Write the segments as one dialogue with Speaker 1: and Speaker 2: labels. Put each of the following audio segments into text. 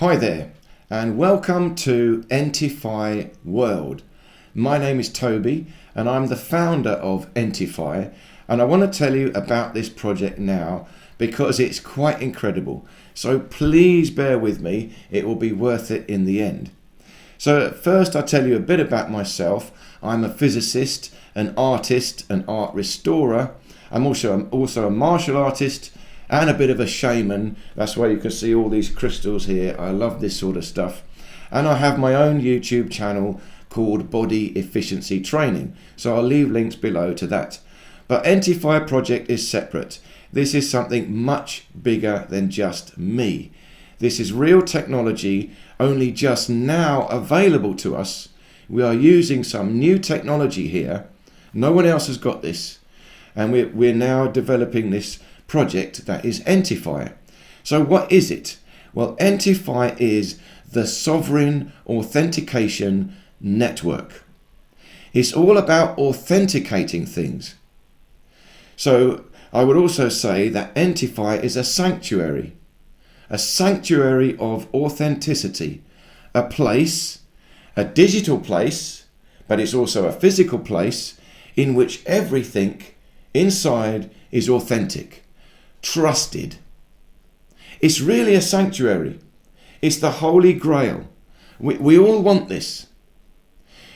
Speaker 1: Hi there, and welcome to ENTIFY World. My name is Toby, and I'm the founder of ENTIFY, and I want to tell you about this project now because it's quite incredible. So please bear with me, it will be worth it in the end. So at first I'll tell you a bit about myself. I'm a physicist, an artist, an art restorer. I'm also a martial artist and a bit of a shaman. That's why you can see all these crystals here. I love this sort of stuff. And I have my own YouTube channel called Body Efficiency Training. So I'll leave links below to that. But ENTIFY project is separate. This is something much bigger than just me. This is real technology, only just now available to us. We are using some new technology here. No one else has got this. And we're now developing this project that is ENTIFY. So what is it? Well, ENTIFY is the Sovereign Authentication Network. It's all about authenticating things. So I would also say that ENTIFY is a sanctuary of authenticity, a place, a digital place, but it's also a physical place in which everything inside is authentic, trusted. It's really a sanctuary. It's the Holy Grail. We all want this.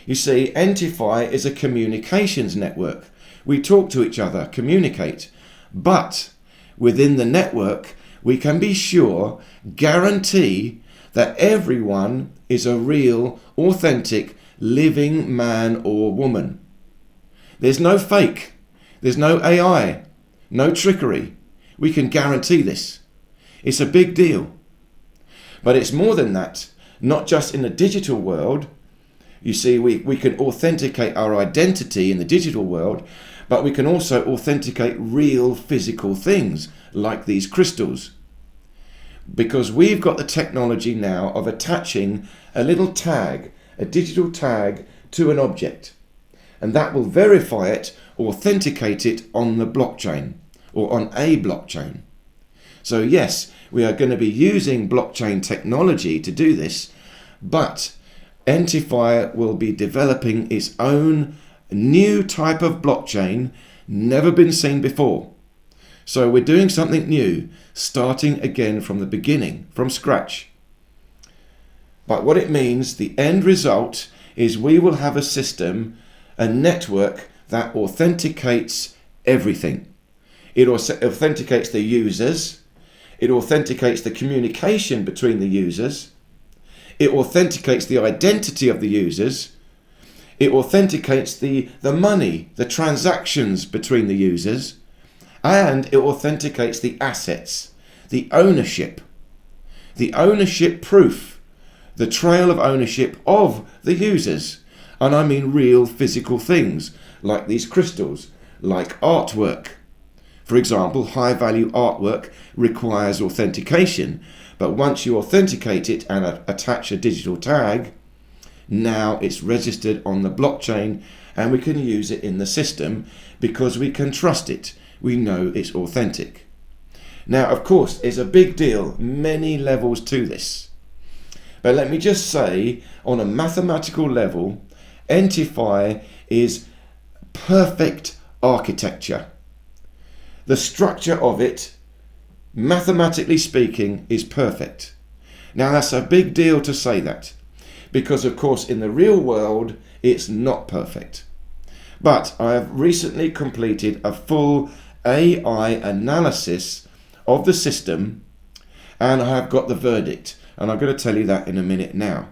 Speaker 1: You see, ENTIFY is a communications network. We talk to each other, communicate, but within the network, we can be sure, guarantee that everyone is a real, authentic, living man or woman. There's no fake. There's no AI, no trickery. We can guarantee this. It's a big deal. But it's more than that, not just in the digital world. You see, we can authenticate our identity in the digital world, but we can also authenticate real physical things like these crystals. Because we've got the technology now of attaching a little tag, a digital tag, to an object. And that will verify it, authenticate it on the blockchain or on a blockchain. So yes, we are going to be using blockchain technology to do this, but ENTIFY will be developing its own new type of blockchain, never been seen before. So we're doing something new, starting again from the beginning, from scratch. But what it means, the end result is we will have a system, a network that authenticates everything. It authenticates the users. It authenticates the communication between the users. It authenticates the identity of the users. It authenticates the money, the transactions between the users. And it authenticates the assets, the ownership proof, the trail of ownership of the users. And I mean real physical things, like these crystals, like artwork. For example, high-value artwork requires authentication, but once you authenticate it and attach a digital tag, now it's registered on the blockchain and we can use it in the system because we can trust it. We know it's authentic. Now, of course, it's a big deal, many levels to this. But let me just say, on a mathematical level, ENTIFY is perfect architecture. The structure of it, mathematically speaking, is perfect. Now that's a big deal to say that, because of course in the real world it's not perfect. But I have recently completed a full AI analysis of the system and I have got the verdict, and I'm going to tell you that in a minute now.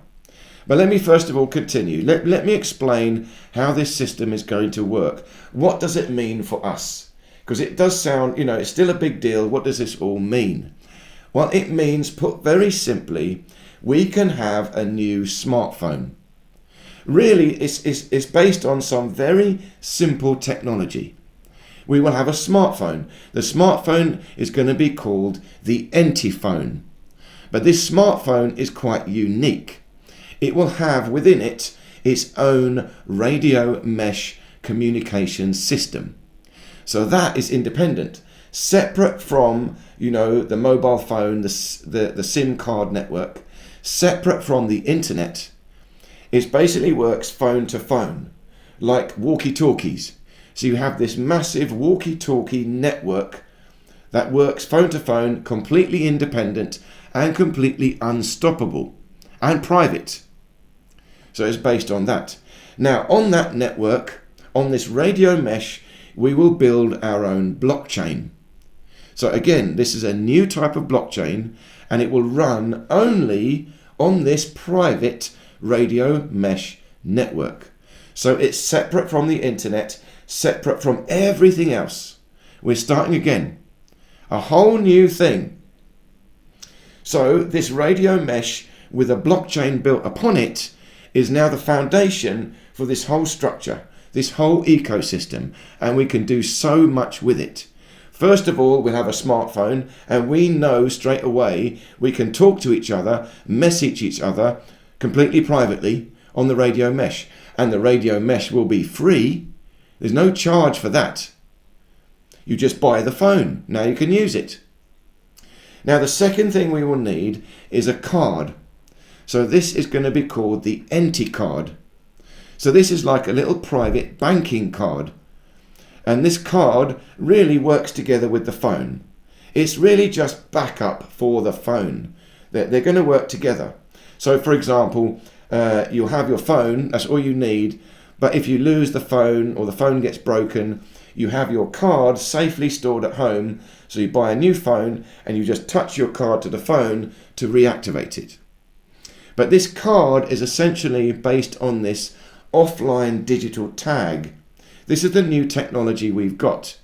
Speaker 1: But let me first of all continue. Let me explain how this system is going to work. What does it mean for us? Because it does sound, it's still a big deal. What does this all mean? Well, it means, put very simply, we can have a new smartphone. Really, it's based on some very simple technology. We will have a smartphone. The smartphone is going to be called the ENTIPhone. But this smartphone is quite unique. It will have within it its own radio mesh communication system. So that is independent, separate from, the mobile phone, the SIM card network. separate from the internet. It basically works phone to phone, like walkie-talkies. So you have this massive walkie-talkie network that works phone to phone, completely independent and completely unstoppable and private. So it's based on that. Now, on that network, on this radio mesh, we will build our own blockchain. So again, this is a new type of blockchain, and it will run only on this private radio mesh network. So it's separate from the internet, separate from everything else. We're starting again. A whole new thing. So this radio mesh with a blockchain built upon it is now the foundation for this whole structure, this whole ecosystem, and we can do so much with it. First of all, we'll have a smartphone, and we know straight away we can talk to each other, message each other completely privately on the radio mesh. And the radio mesh will be free. There's no charge for that. You just buy the phone. Now you can use it. Now the second thing we will need is a card. So this is going to be called the ENTIFY card. So this is like a little private banking card. And this card really works together with the phone. It's really just backup for the phone. They're going to work together. So for example, you'll have your phone, that's all you need. But if you lose the phone or the phone gets broken, you have your card safely stored at home. So you buy a new phone and you just touch your card to the phone to reactivate it. But this card is essentially based on this offline digital tag. This is the new technology we've got.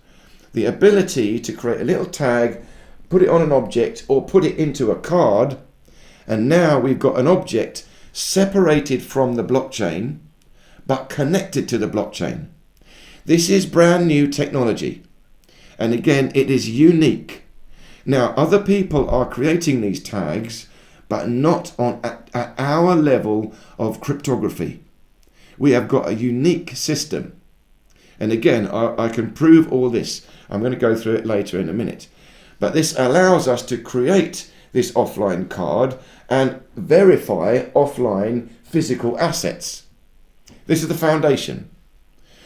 Speaker 1: The ability to create a little tag, put it on an object or put it into a card. And now we've got an object separated from the blockchain, but connected to the blockchain. This is brand new technology. And again, it is unique. Now, other people are creating these tags, but not at our level of cryptography. We have got a unique system. And again, I can prove all this. I'm going to go through it later in a minute. But this allows us to create this offline card and verify offline physical assets. This is the foundation.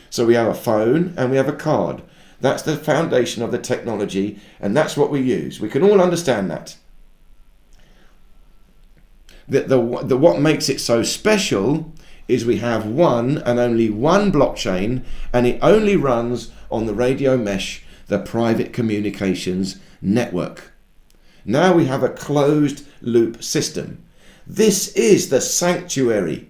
Speaker 1: So we have a phone and we have a card. That's the foundation of the technology, and that's what we use. We can all understand that. What makes it so special is we have one and only one blockchain, and it only runs on the radio mesh, the private communications network. Now we have a closed loop system. This is the sanctuary.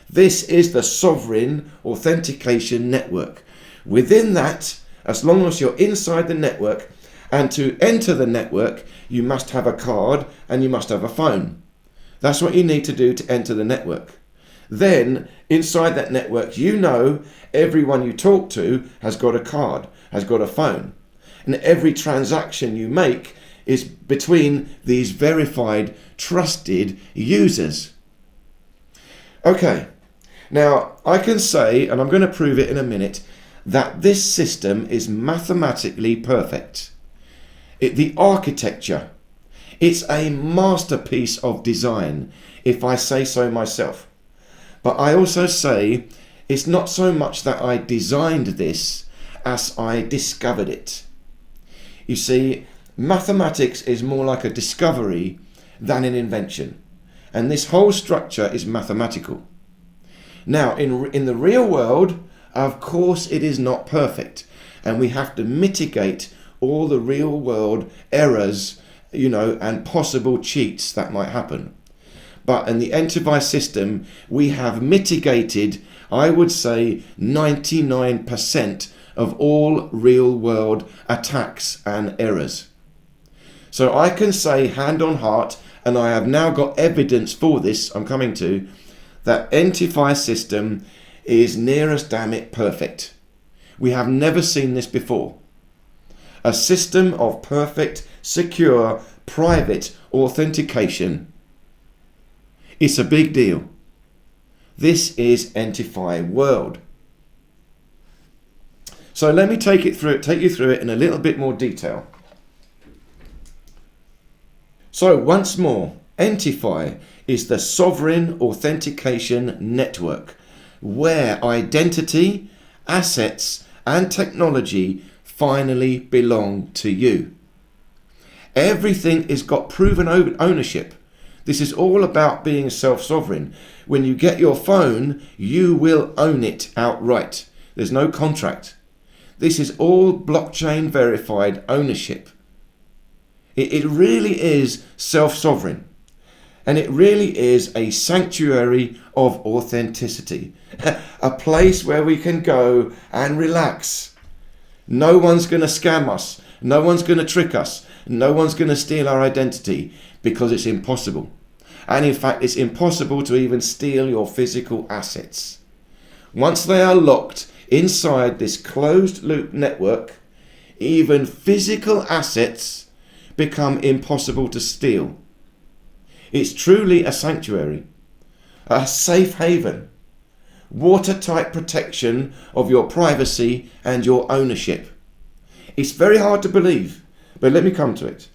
Speaker 1: This is the Sovereign Authentication Network. Within that, as long as you're inside the network, and to enter the network, you must have a card and you must have a phone. That's what you need to do to enter the network. Then, inside that network, you know everyone you talk to has got a card, has got a phone. And every transaction you make is between these verified, trusted users. Okay, now I can say, and I'm going to prove it in a minute, that this system is mathematically perfect. The architecture, it's a masterpiece of design, if I say so myself. But I also say it's not so much that I designed this as I discovered it. You see, mathematics is more like a discovery than an invention. And this whole structure is mathematical. Now, in the real world, of course, it is not perfect. And we have to mitigate all the real world errors, and possible cheats that might happen. But in the ENTIFY system, we have mitigated, I would say, 99% of all real-world attacks and errors. So I can say, hand on heart, and I have now got evidence for this, I'm coming to, that ENTIFY system is near as damn it perfect. We have never seen this before. A system of perfect, secure, private authentication. It's a big deal. This is ENTIFY world. So let me take you through it in a little bit more detail. So once more, ENTIFY is the Sovereign Authentication Network, where identity, assets, and technology finally belong to you. Everything has got proven ownership. This is all about being self-sovereign. When you get your phone, you will own it outright. There's no contract. This is all blockchain verified ownership. It really is self-sovereign. And it really is a sanctuary of authenticity. A place where we can go and relax. No one's going to scam us. No one's going to trick us. No one's going to steal our identity, because it's impossible. And in fact, it's impossible to even steal your physical assets. Once they are locked inside this closed loop network, even physical assets become impossible to steal. It's truly a sanctuary, a safe haven, watertight protection of your privacy and your ownership. It's very hard to believe, but let me come to it.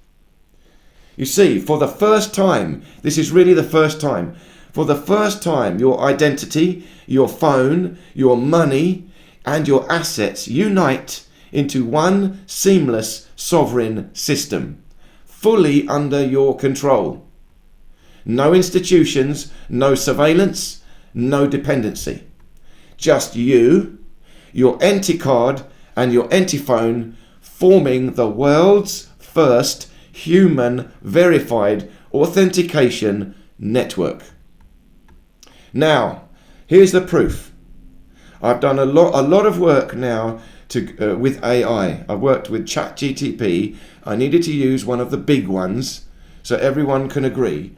Speaker 1: You see, for the first time, this is really the first time, for the first time, your identity, your phone, your money, and your assets unite into one seamless sovereign system, fully under your control. No institutions, no surveillance, no dependency. Just you, your ENTICard, and your ENTIPhone forming the world's first human verified authentication network. Now, here's the proof. I've done a lot of work now with AI. I've worked with ChatGTP. I needed to use one of the big ones so everyone can agree.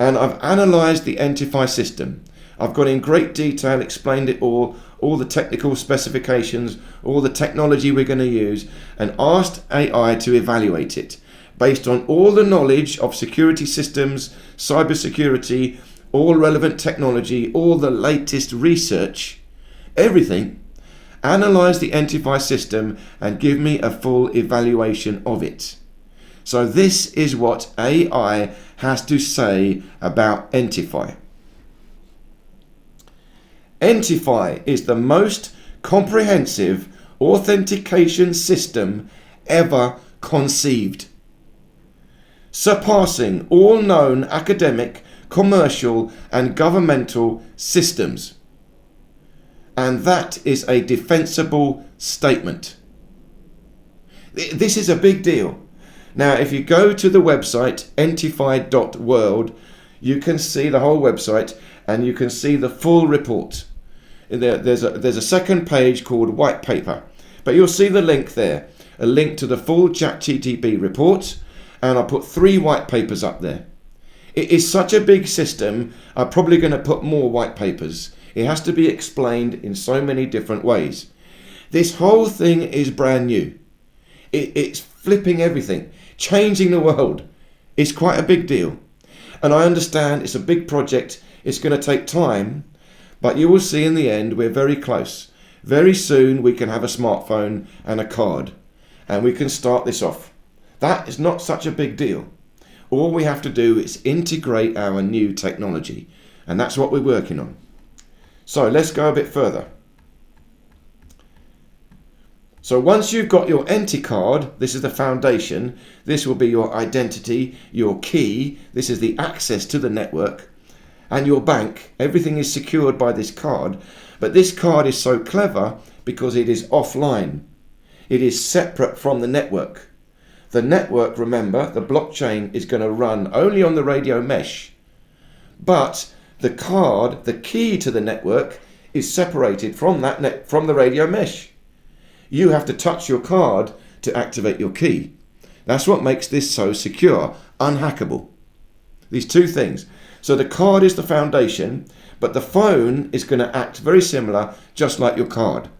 Speaker 1: And I've analysed the ENTIFY system. I've gone in great detail, explained it all the technical specifications, all the technology we're going to use, and asked AI to evaluate it based on all the knowledge of security systems, cybersecurity, all relevant technology, all the latest research, everything. Analyze the ENTIFY system and give me a full evaluation of it. So this is what AI has to say about ENTIFY. ENTIFY is the most comprehensive authentication system ever conceived, surpassing all known academic, commercial, and governmental systems. And that is a defensible statement. This is a big deal. Now, if you go to the website entify.world, you can see the whole website and you can see the full report. There's a second page called white paper, but you'll see the link there, a link to the full ChatGTP report, and I put 3 white papers up there. It is such a big system, I'm probably going to put more white papers. It has to be explained in so many different ways. This whole thing is brand new. It's flipping everything, changing the world. It's quite a big deal. And I understand it's a big project, it's going to take time, but you will see in the end we're very close. Very soon we can have a smartphone and a card, and we can start this off. That is not such a big deal. All we have to do is integrate our new technology, and that's what we're working on. So let's go a bit further. So once you've got your ENTICard, this is the foundation, this will be your identity, your key, this is the access to the network, and your bank. Everything is secured by this card, but this card is so clever because it is offline. It is separate from the network. The network, remember, the blockchain is going to run only on the radio mesh, but the card, the key to the network, is separated from from the radio mesh. You have to touch your card to activate your key. That's what makes this so secure, unhackable. These two things. So the card is the foundation, but the phone is going to act very similar, just like your card.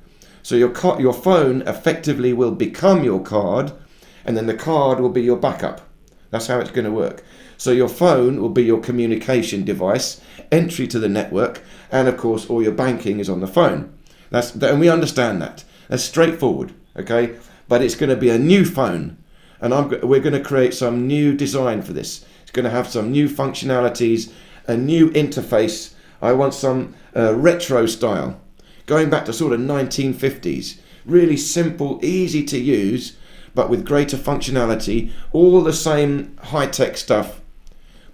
Speaker 1: So your phone effectively will become your card, and then the card will be your backup. That's how it's going to work. So your phone will be your communication device, entry to the network, and of course all your banking is on the phone. And we understand that. That's straightforward, okay? But it's going to be a new phone, and we're going to create some new design for this. It's going to have some new functionalities, a new interface. I want some retro style, going back to sort of 1950s. Really simple, easy to use, but with greater functionality. All the same high-tech stuff,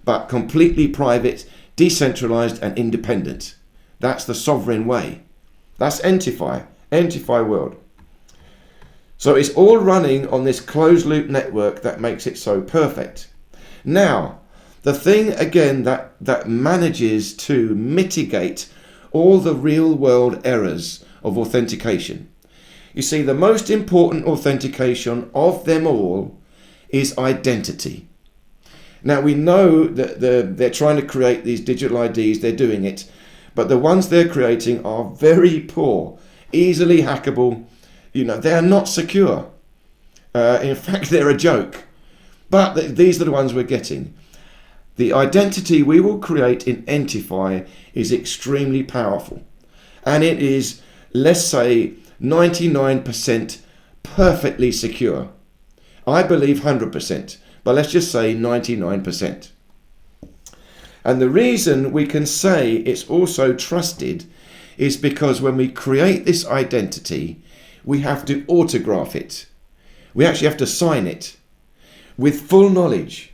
Speaker 1: but completely private, decentralized and independent. That's the sovereign way. That's ENTIFY, ENTIFY world. So it's all running on this closed loop network that makes it so perfect. Now, the thing again that manages to mitigate all the real world errors of authentication. You see, the most important authentication of them all is identity. Now, we know that they're trying to create these digital IDs, they're doing it, but the ones they're creating are very poor, easily hackable. They're not secure. In fact, they're a joke. But these are the ones we're getting. The identity we will create in ENTIFY is extremely powerful. And it is, let's say, 99% perfectly secure. I believe 100%, but let's just say 99%. And the reason we can say it's also trusted is because when we create this identity, we have to autograph it. We actually have to sign it with full knowledge.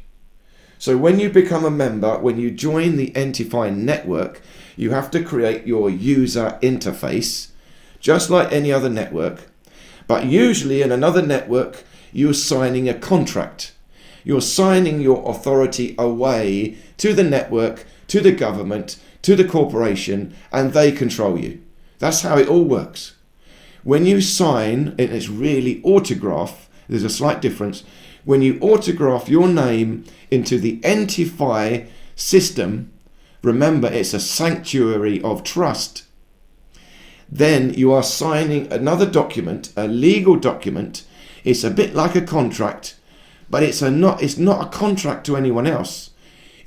Speaker 1: So when you become a member, when you join the ENTIFY network, you have to create your user interface, just like any other network. But usually in another network, you're signing a contract. You're signing your authority away to the network, to the government, to the corporation, and they control you. That's how it all works. When you sign, and it's really autograph, there's a slight difference. When you autograph your name into the ENTIFY system, remember it's a sanctuary of trust, then you are signing another document, a legal document. It's a bit like a contract, but it's not a contract to anyone else.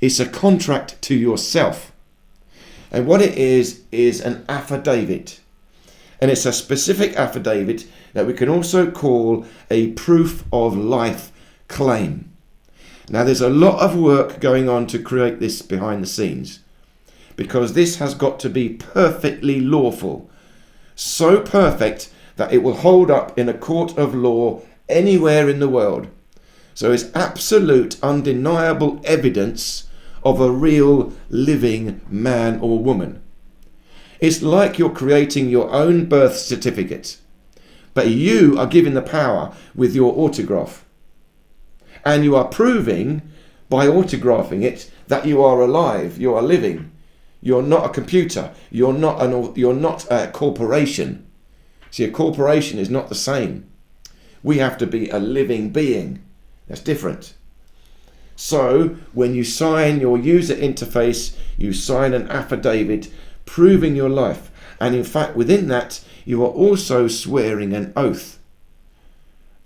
Speaker 1: It's a contract to yourself. And what it is an affidavit. And it's a specific affidavit that we can also call a proof of life claim. Now, there's a lot of work going on to create this behind the scenes, because this has got to be perfectly lawful. So perfect that it will hold up in a court of law anywhere in the world. So it's absolute, undeniable evidence of a real living man or woman. It's like you're creating your own birth certificate, but you are given the power with your autograph. And you are proving by autographing it that you are alive, you are living. You're not a computer. You're not a corporation. See, a corporation is not the same. We have to be a living being. That's different. So when you sign your user interface, you sign an affidavit proving your life. And in fact, within that, you are also swearing an oath.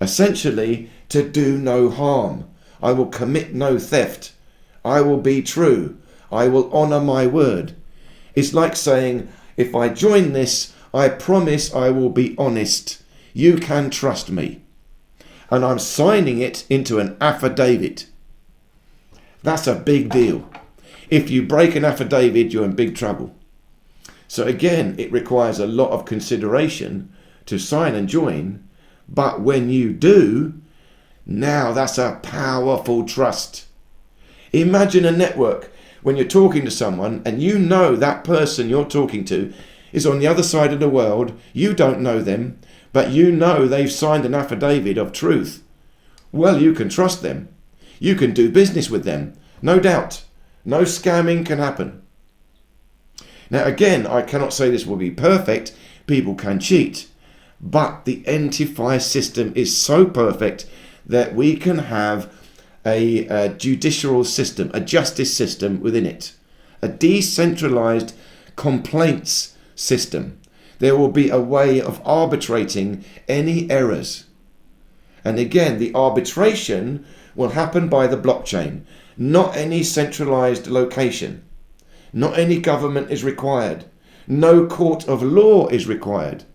Speaker 1: Essentially, to do no harm. I will commit no theft. I will be true. I will honor my word. It's like saying, if I join this, I promise I will be honest. You can trust me. And I'm signing it into an affidavit. That's a big deal. If you break an affidavit, you're in big trouble. So again, it requires a lot of consideration to sign and join. But when you do, now that's a powerful trust. Imagine a network when you're talking to someone and you know that person you're talking to is on the other side of the world. You don't know them, but you know they've signed an affidavit of truth. Well, you can trust them. You can do business with them, no doubt. No scamming can happen. Now again, I cannot say this will be perfect. People can cheat. But the ENTIFY system is so perfect that we can have a judicial system, a justice system within it, a decentralized complaints system. There will be a way of arbitrating any errors. And again, the arbitration will happen by the blockchain, not any centralized location. Not any government is required. No court of law is required.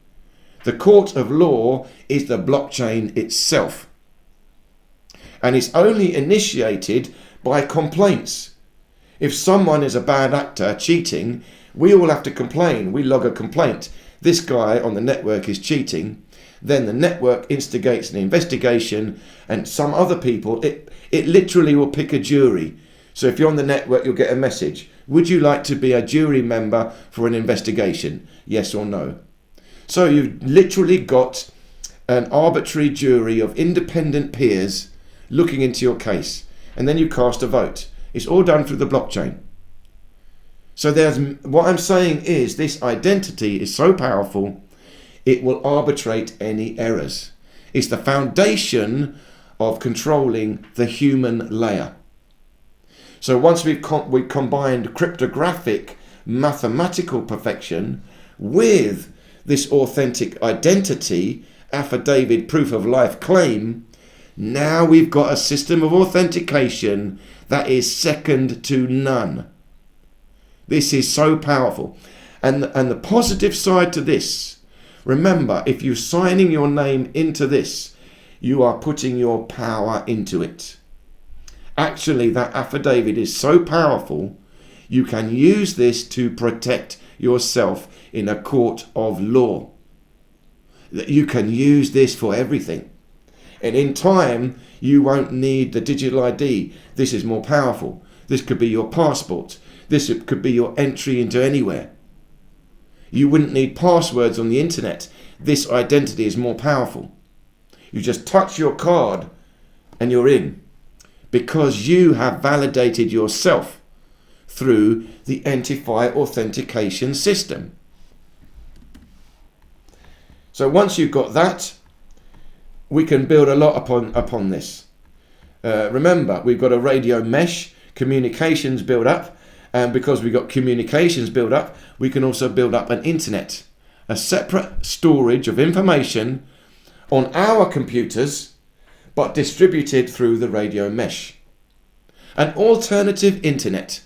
Speaker 1: The court of law is the blockchain itself. And it's only initiated by complaints. If someone is a bad actor cheating, we all have to complain. We log a complaint. This guy on the network is cheating. Then the network instigates an investigation, and some other people, it literally will pick a jury. So if you're on the network, you'll get a message. Would you like to be a jury member for an investigation? Yes or no? So you've literally got an arbitrary jury of independent peers looking into your case, and then you cast a vote. It's all done through the blockchain. So what I'm saying is this identity is so powerful, it will arbitrate any errors. It's the foundation of controlling the human layer. So once we've combined cryptographic mathematical perfection with this authentic identity, affidavit, proof of life claim, now we've got a system of authentication that is second to none. This is so powerful. And the positive side to this, remember, if you're signing your name into this, you are putting your power into it. Actually, that affidavit is so powerful, you can use this to protect yourself in a court of law. You can use this for everything. And in time, you won't need the digital ID. This is more powerful. This could be your passport. This could be your entry into anywhere. You wouldn't need passwords on the internet. This identity is more powerful. You just touch your card and you're in, because you have validated yourself through the ENTIFY authentication system. So once you've got that, we can build a lot upon this. Remember, we've got a radio mesh, communications build up, and because we've got communications build up, we can also build up an internet, a separate storage of information on our computers, but distributed through the radio mesh. An alternative internet,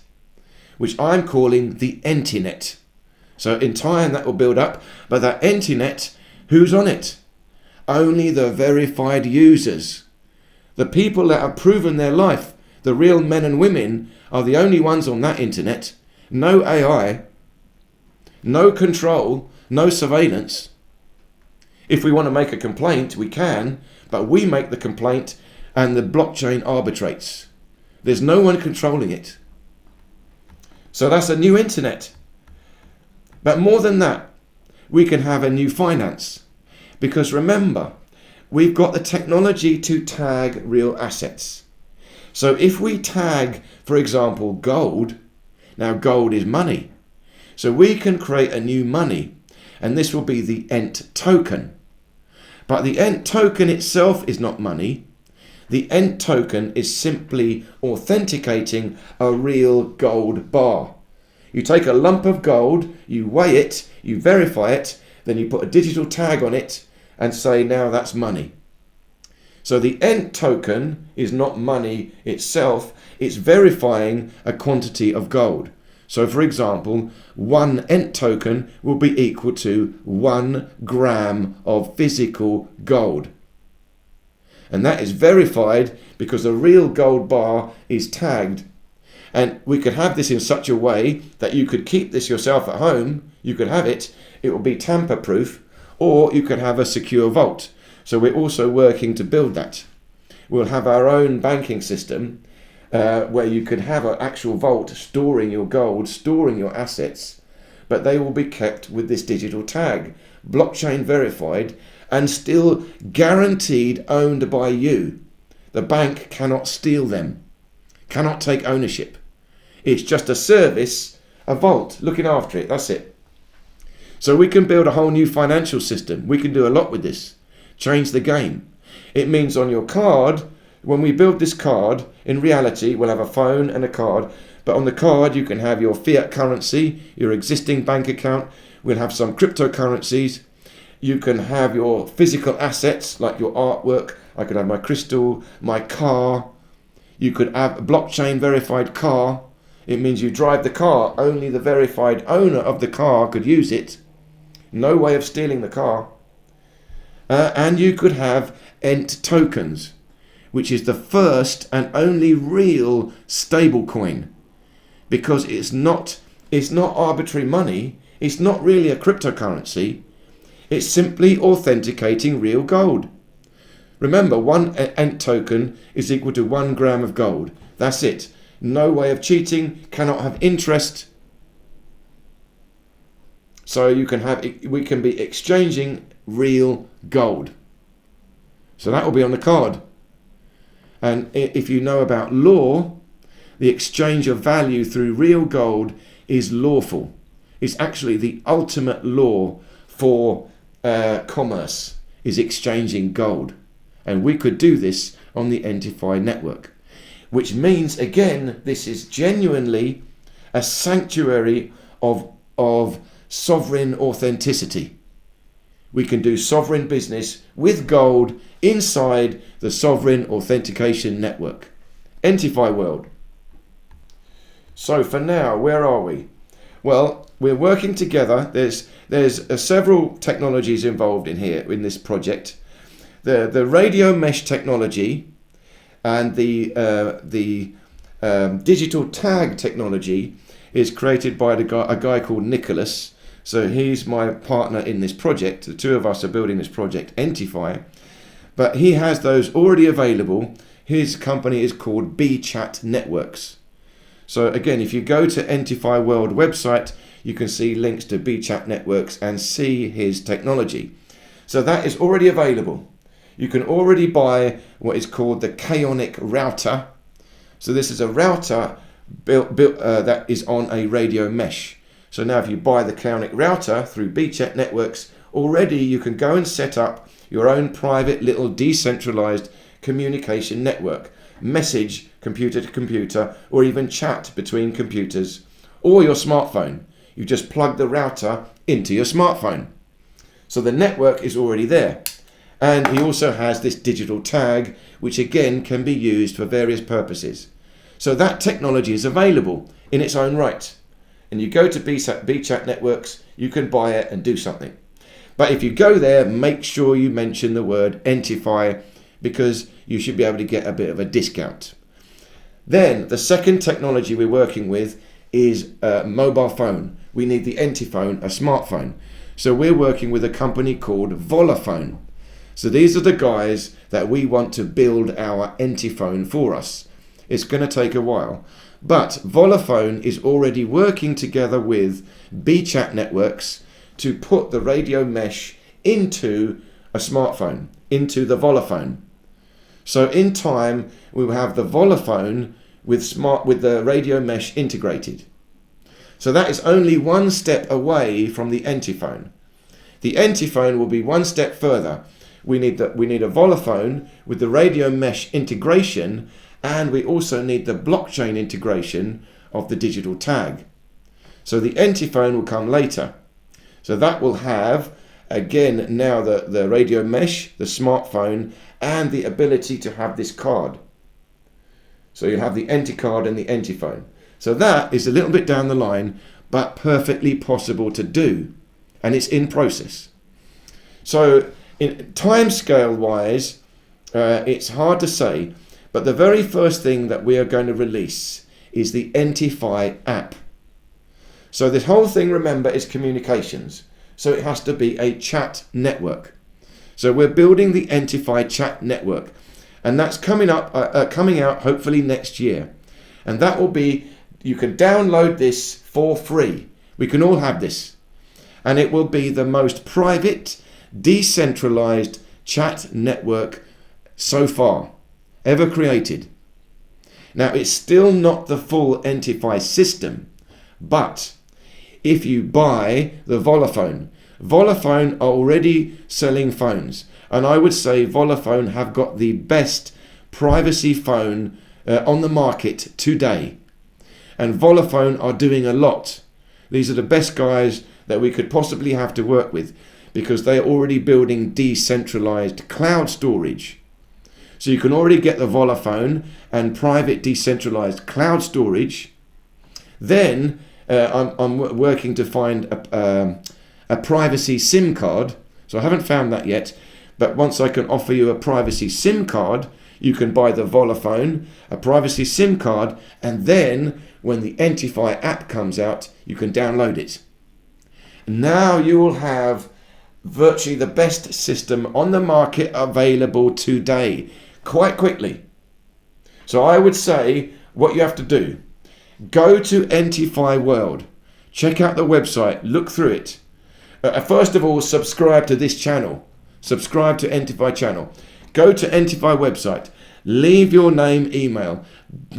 Speaker 1: which I'm calling the ENTINET. So in time that will build up, but that ENTINET, who's on it? Only the verified users. The people that have proven their life, the real men and women, are the only ones on that internet. No AI, no control, no surveillance. If we want to make a complaint, we can, but we make the complaint and the blockchain arbitrates. There's no one controlling it. So that's a new internet. But more than that, we can have a new finance. Because remember, we've got the technology to tag real assets. So if we tag, for example, gold, now gold is money. So we can create a new money, and this will be the ENT token. But the ENT token itself is not money. The ENT token is simply authenticating a real gold bar. You take a lump of gold, you weigh it, you verify it, then you put a digital tag on it and say, now that's money. So the ENT token is not money itself, it's verifying a quantity of gold. So for example, one ENT token will be equal to 1 gram of physical gold. And that is verified because a real gold bar is tagged. And we could have this in such a way that you could keep this yourself at home, you could have it, it will be tamper proof, or you could have a secure vault. So we're also working to build that. We'll have our own banking system where you could have an actual vault storing your gold, storing your assets, but they will be kept with this digital tag, blockchain verified, and still guaranteed owned by you. The bank cannot steal them, cannot take ownership. It's just a service, a vault, looking after it, that's it. So we can build a whole new financial system. We can do a lot with this. Change the game. It means on your card, when we build this card, in reality, we'll have a phone and a card, but on the card you can have your fiat currency, your existing bank account, we'll have some cryptocurrencies, you can have your physical assets like your artwork, I could have my crystal, my car, you could have a blockchain verified car, it means you drive the car, only the verified owner of the car could use it, no way of stealing the car. And you could have ENT tokens, which is the first and only real stable coin, because it's not arbitrary money, it's not really a cryptocurrency, it's simply authenticating real gold. Remember, one ENT token is equal to 1 gram of gold. That's it. No way of cheating, cannot have interest. So we can be exchanging real gold. So that will be on the card. And if you know about law, the exchange of value through real gold is lawful. It's actually the ultimate law for commerce, is exchanging gold. And we could do this on the ENTIFY network, which means, again, this is genuinely a sanctuary of sovereign authenticity. We can do sovereign business with gold inside the Sovereign Authentication Network. ENTIFY world. So for now, where are we? Well, we're working together. There's several technologies involved in here in this project. The radio mesh technology and the digital tag technology is created by a guy called Nicholas. So he's my partner in this project. The two of us are building this project, ENTIFY. But he has those already available. His company is called BChat Networks. So again, if you go to ENTIFY World website, you can see links to BChat Networks and see his technology. So that is already available. You can already buy what is called the Chaonic router. So this is a router built that is on a radio mesh. So now if you buy the Chaonic router through BChat Networks, already you can go and set up your own private little decentralized communication network, message computer to computer, or even chat between computers or your smartphone. You just plug the router into your smartphone. So the network is already there. And he also has this digital tag, which again can be used for various purposes. So that technology is available in its own right. And you go to BChat Networks, you can buy it and do something. But if you go there, make sure you mention the word ENTIFY, because you should be able to get a bit of a discount. Then the second technology we're working with is a mobile phone. We need the ENTIPhone, a smartphone. So we're working with a company called Volaphone. So these are the guys that we want to build our ENTIPhone for us. It's going to take a while. But Volaphone is already working together with BChat Networks to put the radio mesh into a smartphone, into the Volaphone. So in time, we will have the Volaphone with the radio mesh integrated. So that is only one step away from the ENTIPhone. The ENTIPhone will be one step further. We need a Volaphone with the radio mesh integration, and we also need the blockchain integration of the digital tag. So the ENTIPhone will come later. So that will have, again, now the radio mesh, the smartphone, and the ability to have this card. So you'll have the ENTICard and the ENTIPhone. So that is a little bit down the line, but perfectly possible to do. And it's in process. So in time scale wise, it's hard to say, but the very first thing that we are going to release is the ENTIFY app. So this whole thing, remember, is communications. So it has to be a chat network. So we're building the ENTIFY chat network, and that's coming out hopefully next year. And that will be, you can download this for free. We can all have this. And it will be the most private, decentralized chat network so far ever created. Now, it's still not the full ENTIFY system, but if you buy the Volaphone are already selling phones, and I would say Volaphone have got the best privacy phone on the market today. And Volaphone are doing a lot. These are the best guys that we could possibly have to work with, because they're already building decentralized cloud storage. So you can already get the Volaphone and private decentralized cloud storage. Then I'm working to find a privacy SIM card. So I haven't found that yet. But once I can offer you a privacy SIM card, you can buy the Vodafone, a privacy SIM card, and then when the ENTIFY app comes out, you can download it. Now you will have virtually the best system on the market available today, quite quickly. So I would say what you have to do, go to ENTIFY World, check out the website, look through it. First of all, subscribe to this channel, subscribe to ENTIFY channel. Go to ENTIFY website, leave your name, email,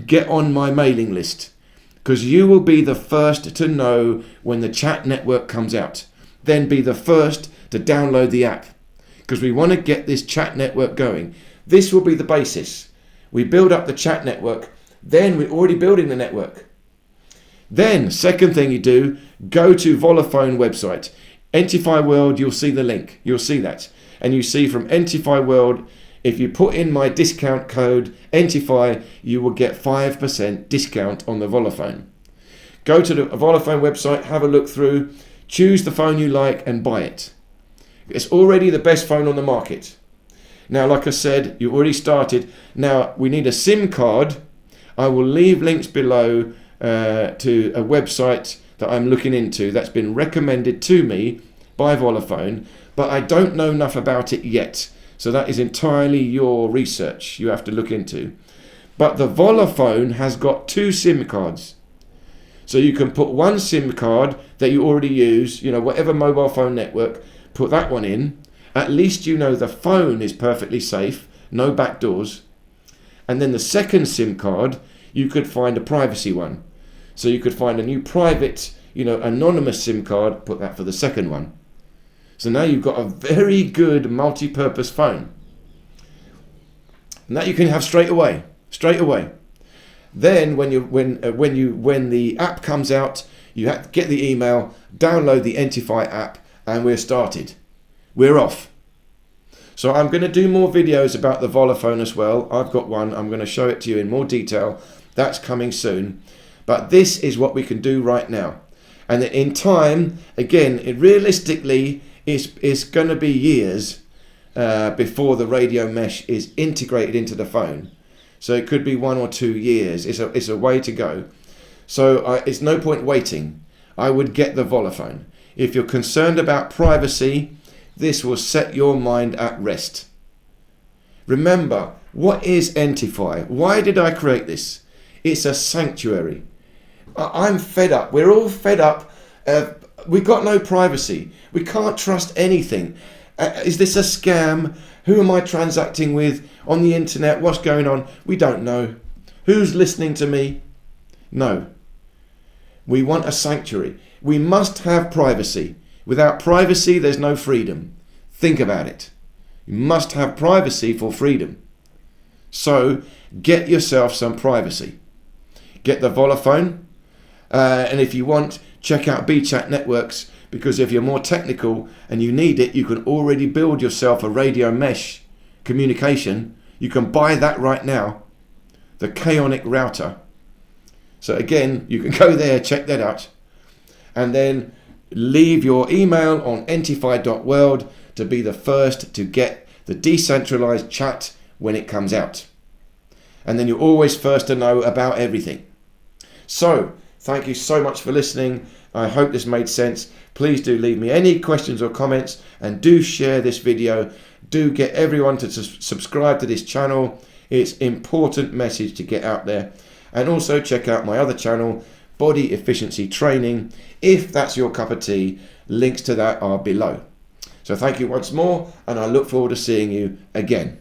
Speaker 1: get on my mailing list, because you will be the first to know when the chat network comes out. Then be the first to download the app, because we want to get this chat network going. This will be the basis. We build up the chat network, then we're already building the network. Then, second thing you do, go to Vodafone website. ENTIFY World, you'll see the link. You'll see that. And you see from ENTIFY World, if you put in my discount code ENTIFY, you will get 5% discount on the Vodafone. Go to the Vodafone website, have a look through, choose the phone you like and buy it. It's already the best phone on the market. Now, like I said, you already started. Now, we need a SIM card. I will leave links below to a website that I'm looking into that's been recommended to me by Vodafone, but I don't know enough about it yet. So that is entirely your research you have to look into. But the Vodafone has got 2 SIM cards. So you can put one SIM card that you already use, whatever mobile phone network, put that one in. At least you know the phone is perfectly safe, no backdoors. And then the second SIM card, you could find a privacy one. So you could find a new private, anonymous SIM card, put that for the second one. So now you've got a very good multi-purpose phone. And that you can have straight away. Then when the app comes out, you have to get the email, download the ENTIFY app, and we're started. We're off. So I'm going to do more videos about the Vodafone as well. I've got one. I'm going to show it to you in more detail. That's coming soon. But this is what we can do right now. And in time, again, realistically, it's going to be years before the radio mesh is integrated into the phone. So it could be 1 or 2 years. It's a way to go. So it's no point waiting. I would get the Vodafone. If you're concerned about privacy, this will set your mind at rest. Remember, what is ENTIFY? Why did I create this? It's a sanctuary. I'm fed up. We're all fed up. We've got no privacy. We can't trust anything. Is this a scam? Who am I transacting with on the internet? What's going on? We don't know. Who's listening to me? No. We want a sanctuary. We must have privacy. Without privacy, there's no freedom. Think about it. You must have privacy for freedom. So get yourself some privacy. Get the Vodafone. And if you want, check out BChat Networks, because if you're more technical and you need it, you can already build yourself a radio mesh communication. You can buy that right now, the Chaonic router. So again, you can go there, check that out, and then leave your email on entify.world to be the first to get the decentralized chat when it comes out. And then you're always first to know about everything. So, thank you so much for listening. I hope this made sense. Please do leave me any questions or comments, and do share this video. Do get everyone to subscribe to this channel. It's an important message to get out there. And also check out my other channel, Body Efficiency Training. If that's your cup of tea, links to that are below. So thank you once more, and I look forward to seeing you again.